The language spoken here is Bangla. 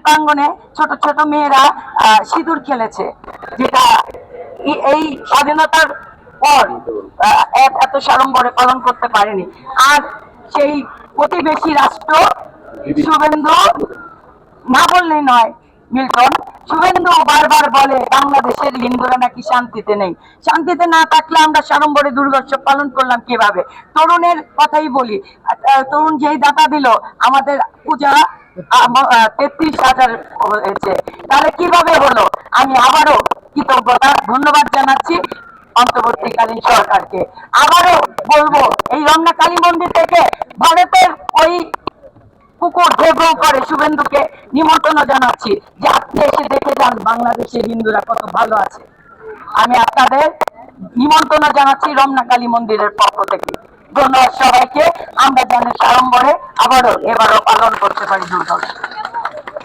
প্রাঙ্গণে ছোট ছোট মেয়েরা সিঁদুর খেলেছে, যেটা এই স্বাধীনতার পর এত সাড়ম্বরে পালন করতে পারেনি। আর সেই প্রতিবেশী রাষ্ট্র শুভেন্দু না বললেই নয়, মিল্টন শুভেন্দু বারবার বলে বাংলাদেশের হিন্দুরা নাকি শান্তিতে নেই। শান্তিতে না থাকলে আমরা সাড়ম্বরে দুর্গোৎসব পালন করলাম কিভাবে? তরুণের কথাই বলি, তরুণ যেই দাতা দিল আমাদের পূজা 33,000 হয়েছে, তাহলে কিভাবে হলো? আমি আবারও কৃতজ্ঞতা ধন্যবাদ জানাচ্ছি অন্তর্বর্তীকালীন সরকারকে। আবারও বলবো, এই রমনা কালী মন্দির থেকে ভারতের ওই কুকুর ঘেউ করে শুভেন্দুকে নিমন্ত্রণ জানাচ্ছি যে আপনি এসে দেখে যান বাংলাদেশের হিন্দুরা কত ভালো আছে। আমি আপনাদের নিমন্ত্রণ জানাচ্ছি রমনা কালী মন্দিরের পক্ষ থেকে। ধন্যবাদ সবাইকে। আমরা যেন সাড়ম্বরে এবারও পালন করতে পারি দুর্গোৎসব।